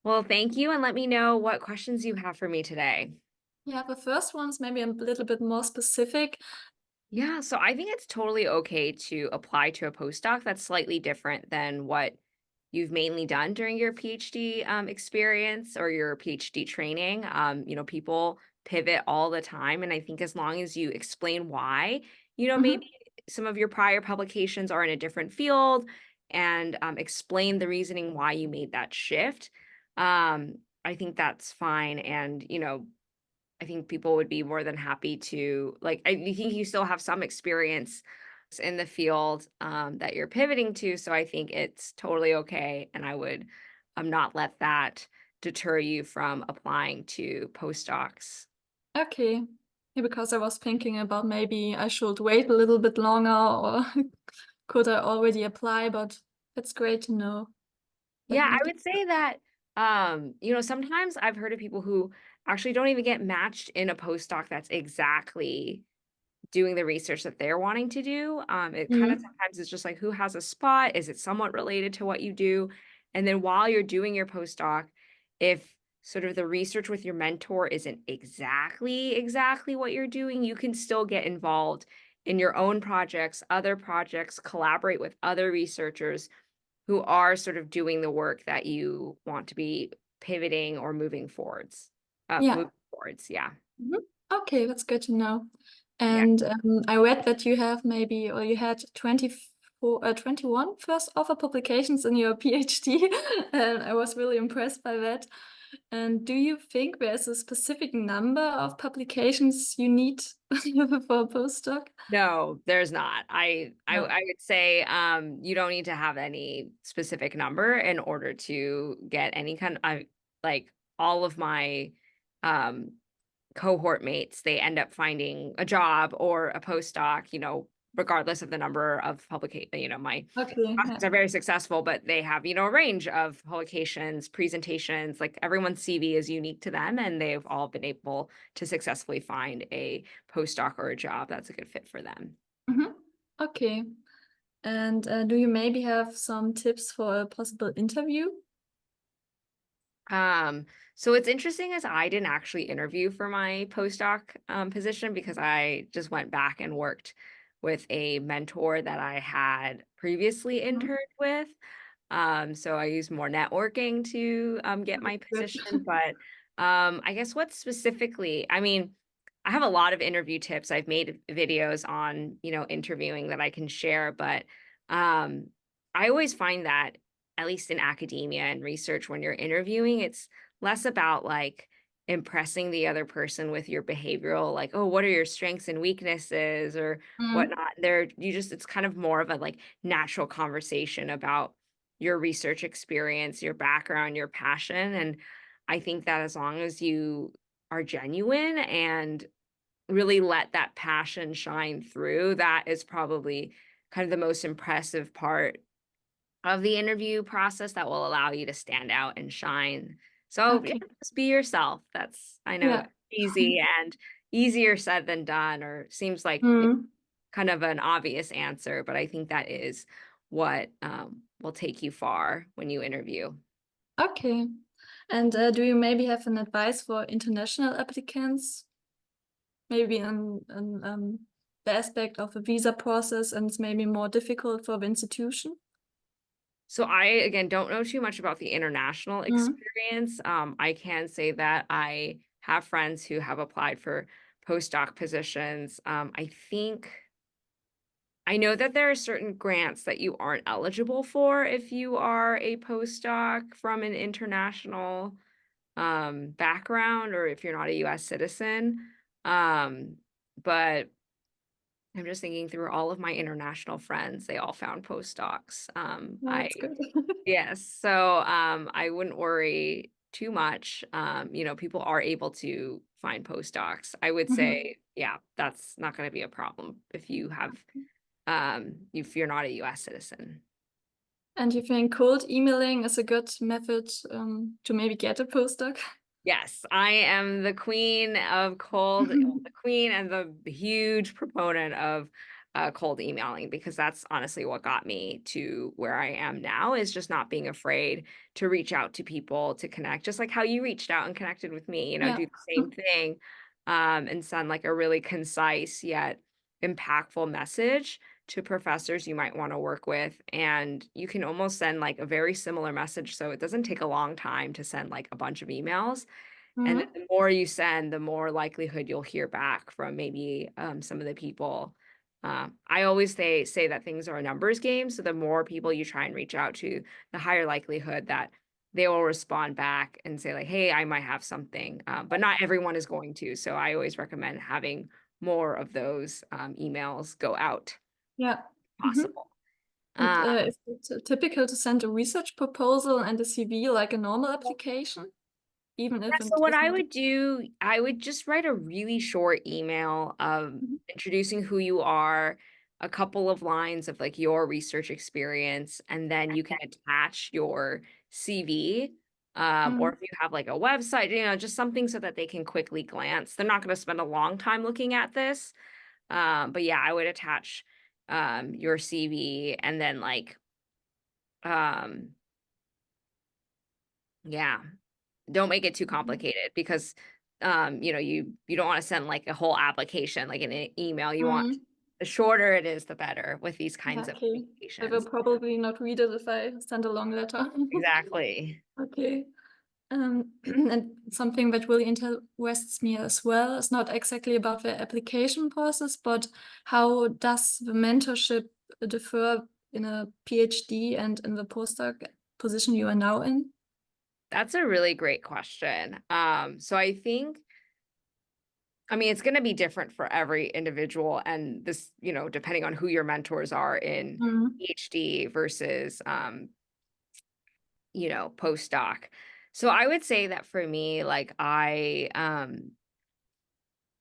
Well, thank you, and let me know what questions you have for me today. Yeah, the first one's maybe a little bit more specific. Yeah, so I think it's totally okay to apply to a postdoc that's slightly different than what you've mainly done during your PhD experience or your PhD training. People pivot all the time, and I think as long as you explain why, maybe Hmm. some of your prior publications are in a different field and explain the reasoning why you made that shift. I think that's fine, and I think people would be more than happy to like I think you still have some experience in the field that you're pivoting to. So I think it's totally okay. And I would not let that deter you from applying to postdocs. Okay. Yeah, because I was thinking about maybe I should wait a little bit longer or could I already apply, but it's great to know Yeah, that I not. would say that sometimes I've heard of people who actually don't even get matched in a postdoc that's exactly doing the research that they're wanting to do. It kind of Mhm. sometimes is just like who has a spot? Is it somewhat related to what you do? And then while you're doing your postdoc, if sort of the research with your mentor isn't exactly what you're doing, you can still get involved in your own projects, collaborate with other researchers who are sort of doing the work that you want to be pivoting or Yeah. moving forwards. Yeah. Mhm. Okay, that's good to know. Yeah. And I read that you have maybe, or you had 24, 21 first author publications in your PhD, and I was really impressed by that. And do you think there's a specific number of publications you need for a postdoc? No, there's not. I No. would say, you don't need to have any specific number in order to get any kind like, all of my, um, cohort mates, they end up finding a job or a postdoc, regardless of the number of my Okay, yeah. classes are very successful, but they have, a range of publications, presentations, like everyone's CV is unique to them, and they've all been able to successfully find a postdoc or a job that's a good fit for them. Mhm. Okay. And do you maybe have some tips for a possible interview? Um, so what's interesting is I didn't actually interview for my postdoc position because I just went back and worked with a mentor that I had previously Mhm. interned with. So I used more networking to get my Good. position. But I guess what specifically, I mean, I have a lot of interview tips. I've made videos on, interviewing that I can share, but um, I always find that at least in academia and research, when you're interviewing, it's less about like impressing the other person with your behavioral, like, oh, what are your strengths and weaknesses or Mhm. whatnot. It's kind of more of a like natural conversation about your research experience, your background, your passion. And I think that as long as you are genuine and really let that passion shine through, that is probably kind of the most impressive part of the interview process that will allow you to stand out and shine. So, yeah, Okay. just be yourself. That's, I know, Yeah. easy and easier said than done, or seems like Mhm. kind of an obvious answer, but I think that is what will take you far when you interview. Okay. And do you maybe have an advice for international applicants? Maybe the aspect of the visa process and it's maybe more difficult for the institution? So I again don't know too much about the international Mhm. experience. I can say that I have friends who have applied for postdoc positions. I know that there are certain grants that you aren't eligible for if you are a postdoc from an international background or if you're not a US citizen. Um, but I'm just thinking through all of my international friends, they all found postdocs. Yeah, that's good. Yes, so I wouldn't worry too much. People are able to find postdocs. I would Mhm. say, yeah, that's not going to be a problem if you're not a US citizen. And you think cold emailing is a good method to maybe get a postdoc? Yes, I am the queen of cold, the queen and the huge proponent of cold emailing, because that's honestly what got me to where I am now, is just not being afraid to reach out to people, to connect, just like how you reached out and connected with me, Yeah. do the same thing, and send like a really concise yet impactful message to professors you might want to work with. And you can almost send like a very similar message. So it doesn't take a long time to send like a bunch of emails. And then Mhm. the more you send, the more likelihood you'll hear back from maybe some of the people. I always say that things are a numbers game. So the more people you try and reach out to, the higher likelihood that they will respond back and say like, "Hey, I might have something," but not everyone is going to. So I always recommend having more of those emails go out Yeah. if Mhm. possible. And, Uh, is it typical to send a research proposal and a CV like a normal application, even Yeah, if so it what is I not? would do, I would just write a really short email, Mhm. introducing who you are, a couple of lines of like your research experience, and then you can attach your CV. Or Mhm. if you have like a website, just something so that they can quickly glance. They're not going to spend a long time looking at this. But yeah, I would attach your CV, and then like um yeah, don't make it too Mhm. complicated, because, you don't wanna send, like, a whole application, like, an email. You want, Mhm. the shorter it is, the better with these Yeah, kinds of okay. They will communications. probably not read it if I send a long letter. Exactly. Okay. And something that really interests me as well is not exactly about the application process, but how does the mentorship differ in a PhD and in the postdoc position you are now in? That's a really great question. So I mean, it's gonna be different for every individual, and this, depending on who your mentors are in Mhm. PhD versus, postdoc. So I would say that for me, like, I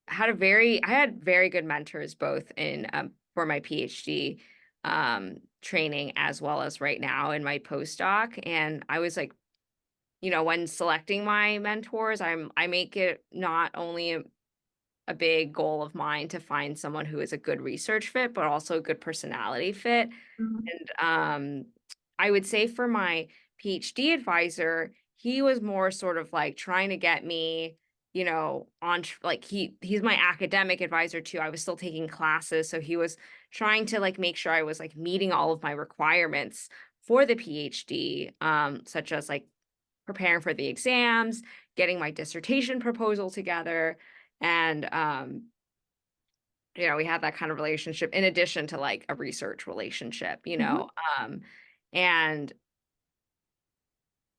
had very good mentors, both in for my PhD training, as well as right now in my postdoc. And I was like, when selecting my mentors, I make it not only a big goal of mine to find someone who is a good research fit, but also a good personality fit. Mhm. And I would say for my PhD advisor, he was more sort of like trying to get me, like he's my academic advisor too. I was still taking classes, so he was trying to like make sure I was like meeting all of my requirements for the PhD, such as like preparing for the exams, getting my dissertation proposal together, and we had that kind of relationship in addition to like a research relationship. Mhm. Um, and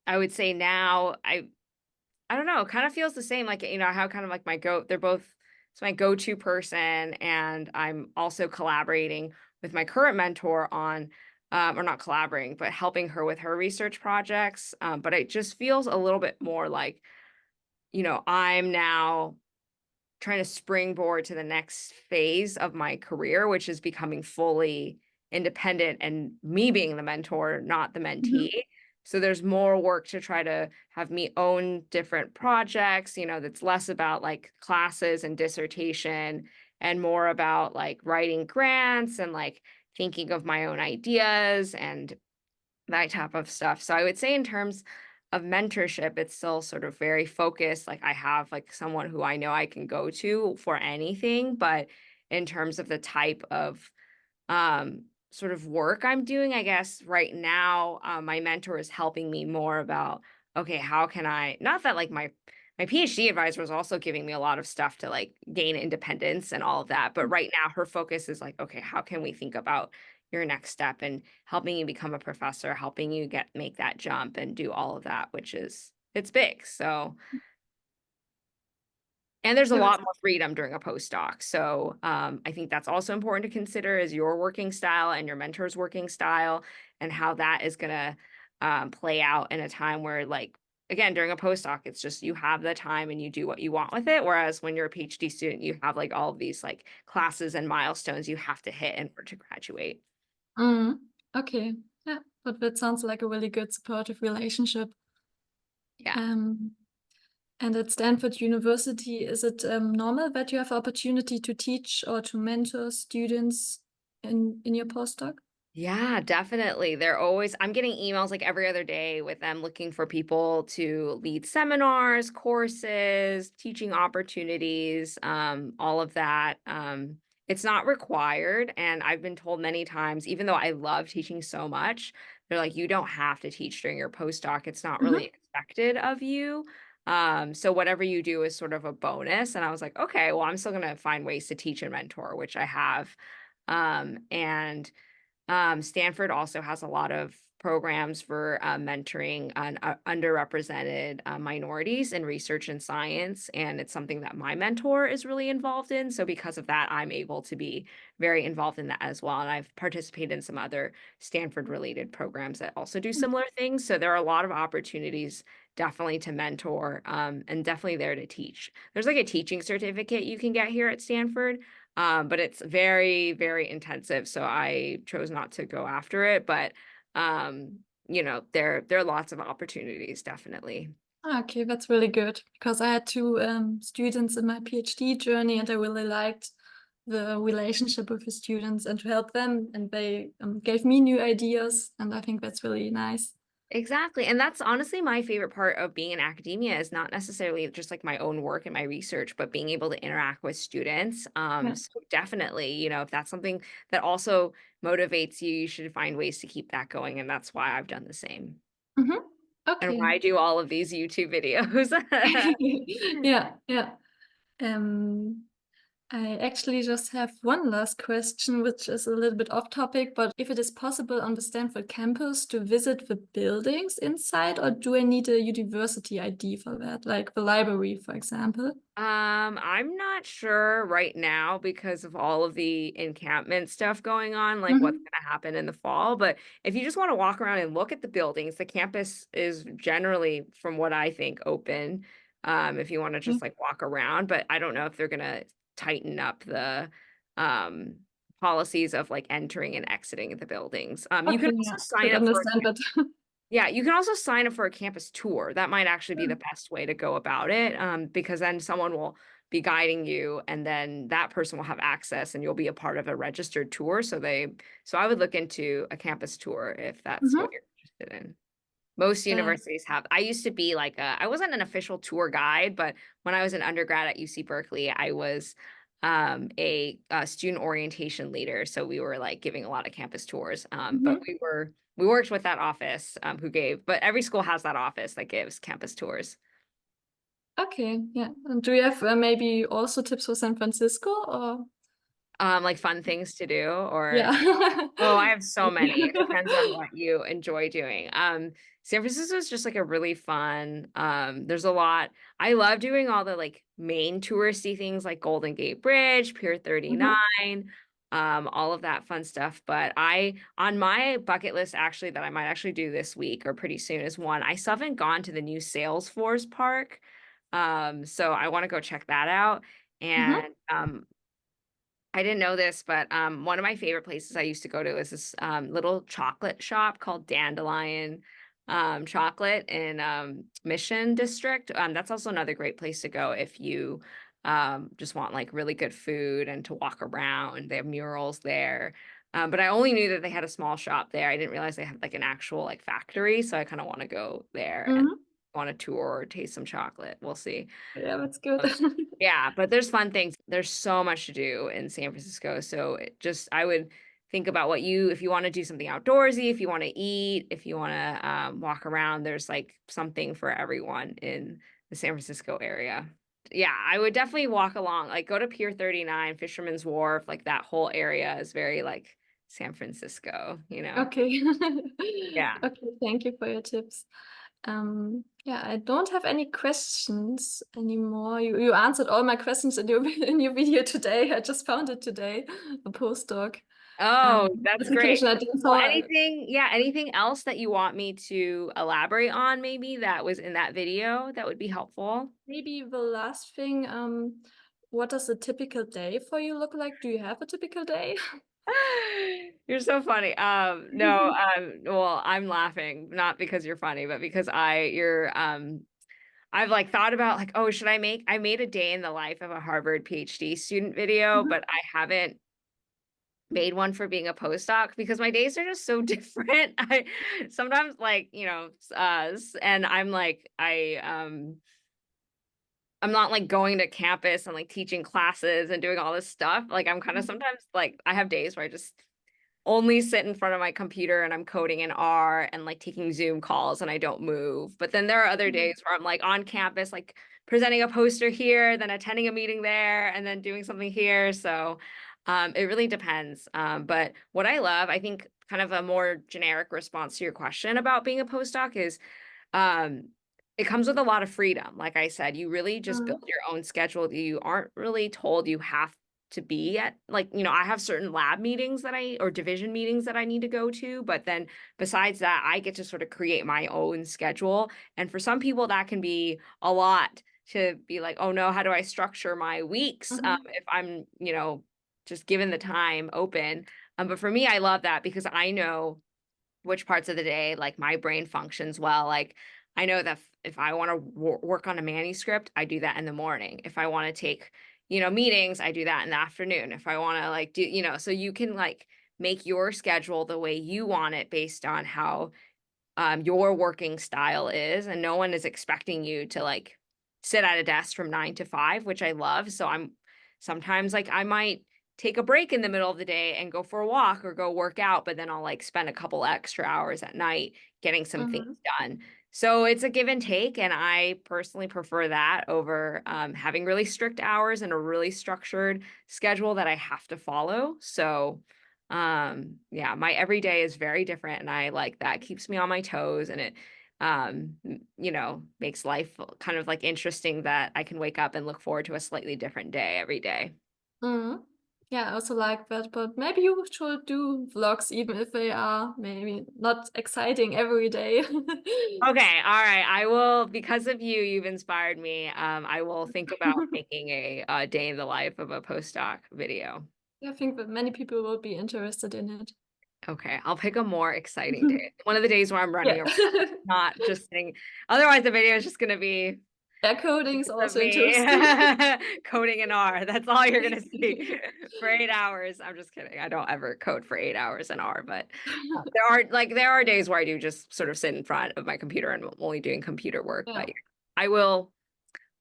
I would say now I don't know, it kind of feels the same, like, how kind of like they're both, it's my go-to person, and I'm also collaborating with my current mentor on, or not collaborating, but helping her with her research projects. But it just feels a little bit more like, I'm now trying to springboard to the next phase of my career, which is becoming fully independent and me being the mentor, not the mentee. Mhm. So there's more work to try to have me own different projects, that's less about like classes and dissertation, and more about like writing grants and like thinking of my own ideas and that type of stuff. So I would say in terms of mentorship, it's still sort of very focused. Like I have like someone who I know I can go to for anything, but in terms of the type of sort of work I'm doing, I guess right now, my mentor is helping me more about, okay, how can I, not that like my PhD advisor is also giving me a lot of stuff to like gain independence and all of that, but right now her focus is like, okay, how can we think about your next step, and helping you become a professor, helping you make that jump and do all of that, which is, it's big. So, and there's a Yeah, lot more freedom during a postdoc. So I think that's also important to consider, is your working style and your mentor's working style, and how that is going to play out in a time where, like, again, during a postdoc, it's just you have the time and you do what you want with it. Whereas when you're a PhD student, you have like all of these like classes and milestones you have to hit in order to graduate. Mhm. Okay. Yeah, but that sounds like a really good supportive relationship. Yeah. Um, and at Stanford University, is it normal that you have opportunity to teach or to mentor students? in your postdoc? Yeah, definitely. I'm getting emails like every other day with them looking for people to lead seminars, courses, teaching opportunities, all of that. It's not required. And I've been told many times, even though I love teaching so much, they're like, you don't have to teach during your postdoc. It's not really Mhm. expected of you. So whatever you do is sort of a bonus. And I was like, okay, well, I'm still gonna find ways to teach and mentor, which I have. And Stanford also has a lot of programs for mentoring underrepresented minorities in research and science, and it's something that my mentor is really involved in. So because of that, I'm able to be very involved in that as well. And I've participated in some other Stanford-related programs that also do similar things. So there are a lot of opportunities definitely to mentor, and definitely there to teach. There's like a teaching certificate you can get here at Stanford, but it's very, very intensive, so I chose not to go after it, but, there are lots of opportunities, definitely. Okay, that's really good because I had two students in my PhD journey, and I really liked the relationship with the students and to help them, and they gave me new ideas, and I think that's really nice. Exactly, and that's honestly my favorite part of being in academia is not necessarily just, like, my own work and my research, but being able to interact with students, Yeah. so definitely, if that's something that also motivates you, you should find ways to keep that going, and that's why I've done the same, Mhm. and Okay. why I do all of these YouTube videos. Yeah, yeah. Um, I actually just have one last question, which is a little bit off topic, but if it is possible on the Stanford campus to visit the buildings inside, or do I need a university ID for that, like the library, for example? I'm not sure right now because of all of the encampment stuff going on, like what's Mhm. going to happen in the fall. But if you just want to walk around and look at the buildings, the campus is generally, from what I think, open. If you want to Yeah. just like walk around, but I don't know if they're going to tighten up the um policies of like entering and exiting the buildings. You can Okay, also yeah, sign could up for understand that. yeah, you can also sign up for a campus tour. That might actually be the Mm. best way to go about it, because then someone will be guiding you, and then that person will have access, and you'll be a part of a registered tour. So I would look into a campus tour if that's what Mhm. you're interested in. Most Yeah. universities have. I used to be like I wasn't an official tour guide, but when I was an undergrad at UC Berkeley, I was a student orientation leader. So we were like giving a lot of campus tours. But Mhm. we worked with that office but every school has that office that gives campus tours. Okay, yeah. And do you have maybe also tips for San Francisco or? Like fun things to do or Yeah. oh, I have so Maybe. many. It depends on what you enjoy doing. San Francisco is just like a really fun. There's a lot. I love doing all the like main touristy things like Golden Gate Bridge, Pier Mhm. 39, all of that fun stuff. But on my bucket list actually that I might actually do this week or pretty soon is one. I still haven't gone to the new Salesforce Park. So I want to go check that out. Mhm. And I didn't know this, but one of my favorite places I used to go to is this little chocolate shop called Dandelion Chocolate in Mission District. That's also another great place to go if you just want like really good food and to walk around. They have murals there. But I only knew that they had a small shop there. I didn't realize they had like an actual like factory. So I kind of want to go there and Mhm. want a tour or taste some chocolate. We'll see. Yeah, that's good. Um, yeah, but there's fun things. There's so much to do in San Francisco. So I would think about if you want to do something outdoorsy, if you want to eat, if you want to walk around, there's like something for everyone in the San Francisco area. Yeah, I would definitely walk along, like go to Pier 39, Fisherman's Wharf, like that whole area is very like San Francisco. Okay. Yeah. Okay, thank you for your tips. Yeah, I don't have any questions anymore. You answered all my questions in your in your video today. I just found it today, a postdoc Oh, that's great. application I didn't Well, saw. anything else that you want me to elaborate on, maybe that was in that video that would be helpful? Maybe the last thing, what does a typical day for you look like? Do you have a typical day? You're so funny. No, well, I'm laughing, not because you're funny, but because I've like thought about like, oh, I made a day in the life of a Harvard PhD student video, Mhm. but I haven't made one for being a postdoc because my days are just so different. I sometimes like, and I'm like, I'm not like going to campus and like teaching classes and doing all this stuff. Like I'm kind of Mhm. sometimes like I have days where I just only sit in front of my computer and I'm coding in R and like taking Zoom calls and I don't move. But then there are other Mhm. days where I'm like on campus, like presenting a poster here, then attending a meeting there, and then doing something here. So it really depends. But what I love, I think kind of a more generic response to your question about being a postdoc is um, it comes with a lot of freedom. Like I said, you really just build Mhm. your own schedule. You aren't really told you have to be at like, I have certain lab meetings or division meetings that I need to go to, but then besides that, I get to sort of create my own schedule. And for some people that can be a lot to be like, "Oh no, how do I structure my weeks Mhm. if I'm, just given the time open?" But for me, I love that because I know which parts of the day like my brain functions well. Like I know that if I want to work on a manuscript, I do that in the morning. If I want to take, meetings, I do that in the afternoon. If I want to like do, so you can like make your schedule the way you want it based on how your working style is, and no one is expecting you to like sit at a desk from 9 to 5, which I love. So I'm sometimes like I might take a break in the middle of the day and go for a walk or go work out, but then I'll like spend a couple extra hours at night getting some things Mhm. done. So it's a give and take, and I personally prefer that over having really strict hours and a really structured schedule that I have to follow. So yeah, my everyday is very different and I like that. It keeps me on my toes, and it makes life kind of like interesting that I can wake up and look forward to a slightly different day every day. Mhm. Yeah, I also like that, but maybe you should do vlogs even if they are maybe not exciting every day. Okay, all right. I will, because of you, you've inspired me. I will think about making a day in the life of a postdoc video. I think that many people will be interested in it. Okay, I'll pick a more exciting day. One of the days where I'm running Yeah. around, not just sitting. Otherwise, the video is just going to be Yeah, coding is pictures of also me interesting. coding in R. That's all you're gonna see for 8 hours. I'm just kidding. I don't ever code for 8 hours in R, but there are days where I do just sort of sit in front of my computer and I'm only doing computer work. Yeah. But I will,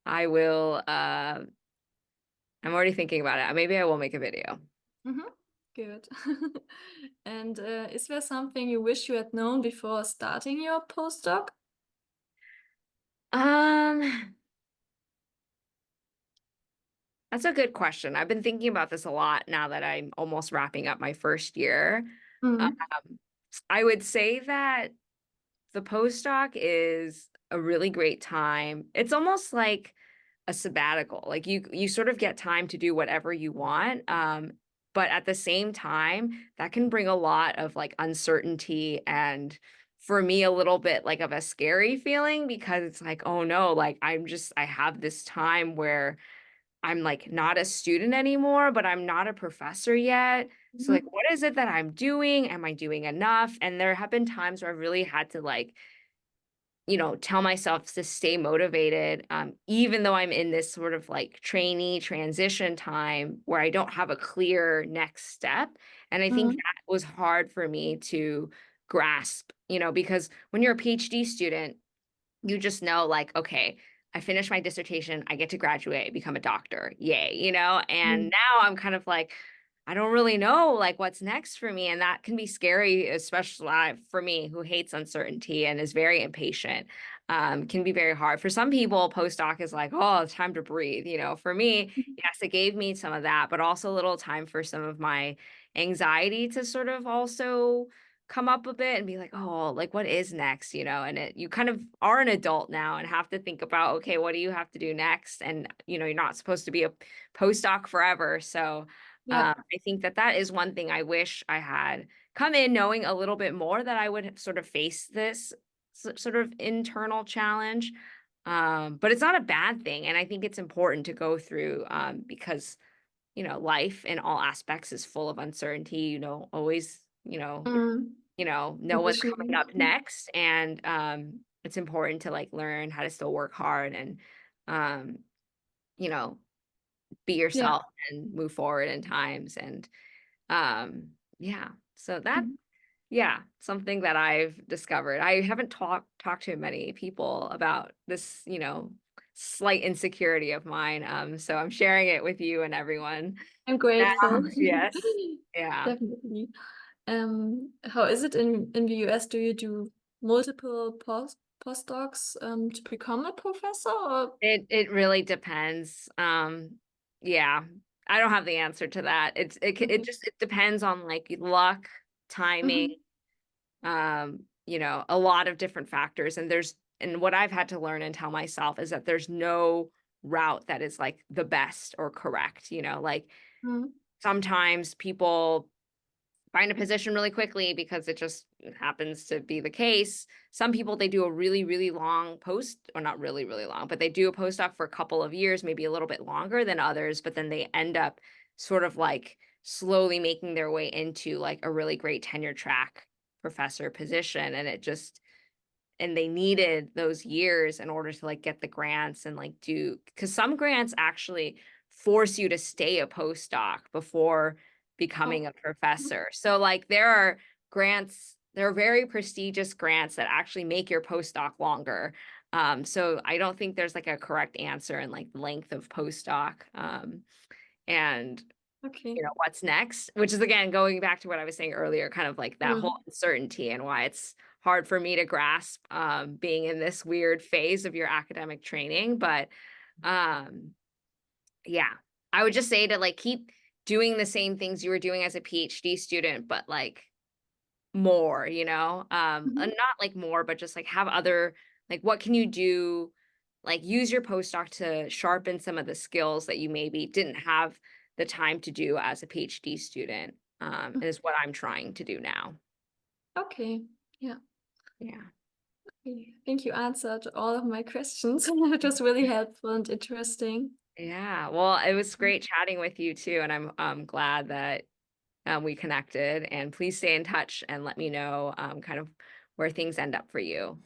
I will. I'm already thinking about it. Maybe I will make a video. Mhm. Good. And is there something you wish you had known before starting your postdoc? Um, that's a good question. I've been thinking about this a lot now that I'm almost wrapping up my first year. Mhm. Um, I would say that the postdoc is a really great time. It's almost like a sabbatical. Like you sort of get time to do whatever you want. But at the same time, that can bring a lot of like uncertainty and for me a little bit like of a scary feeling because it's like, oh no, like I have this time where I'm like not a student anymore, but I'm not a professor yet. So like Mhm. what is it that I'm doing? Am I doing enough? And there have been times where I've really had to like tell myself to stay motivated, even though I'm in this sort of like trainee transition time where I don't have a clear next step. And I think Mhm. that was hard for me to grasp, because when you're a PhD student, you just know like, okay, I finished my dissertation, I get to graduate, become a doctor. Yay, and Mhm. now I'm kind of like, I don't really know like what's next for me. And that can be scary, especially for me who hates uncertainty and is very impatient. Can be very hard. For some people, postdoc is like, oh, it's time to breathe. For me, yes, it gave me some of that, but also a little time for some of my anxiety to sort of also come up a bit and be like, oh, like what is next, and you kind of are an adult now and have to think about, okay, what do you have to do next? And, you're not supposed to be a postdoc forever. So Yeah. I think that that is one thing I wish I had come in knowing a little bit more that I would sort of face this sort of internal challenge. But it's not a bad thing. And I think it's important to go through because, life in all aspects is full of uncertainty, always, Mhm. know what's coming Additionally. up next. And it's important to like learn how to still work hard and, um, you know, be Yeah. yourself and move forward in times. And Yeah, so that Mhm. yeah, something that I've discovered. I haven't talked to many people about this, slight insecurity of mine, so I'm sharing it with you and everyone I'm now. grateful. Yes. Yeah. Definitely. How is it in the US? Do you do multiple postdocs to become a professor or It really depends. Yeah, I don't have the answer to that. It okay. just it depends on, like, luck, timing, Mhm. a lot of different factors, and what I've had to learn and tell myself is that there's no route that is, like, the best or correct, like, Mhm. sometimes people find a position really quickly because it just happens to be the case. Some people, they do a really, really long post, or not really, really long, but they do a postdoc for a couple of years, maybe a little bit longer than others, but then they end up sort of like slowly making their way into like a really great tenure track professor position. And they needed those years in order to like get the grants and like do, because some grants actually force you to stay a postdoc before becoming Oh. a professor. So like there are very prestigious grants that actually make your postdoc longer. So I don't think there's like a correct answer in like length of postdoc. And Okay. what's next, which is again going back to what I was saying earlier, kind of like that whole Mm. uncertainty and why it's hard for me to grasp being in this weird phase of your academic training. But um, yeah, I would just say to like keep doing the same things you were doing as a PhD student, but like more, and Mhm. not like more, but just like have other, like, what can you do? Like, use your postdoc to sharpen some of the skills that you maybe didn't have the time to do as a PhD student, is what I'm trying to do now. Okay. Yeah. Yeah. Okay. I think you answered all of my questions. It was really helpful and interesting. Yeah. Well, it was great chatting with you too, and I'm glad that we connected. And please stay in touch and let me know kind of where things end up for you.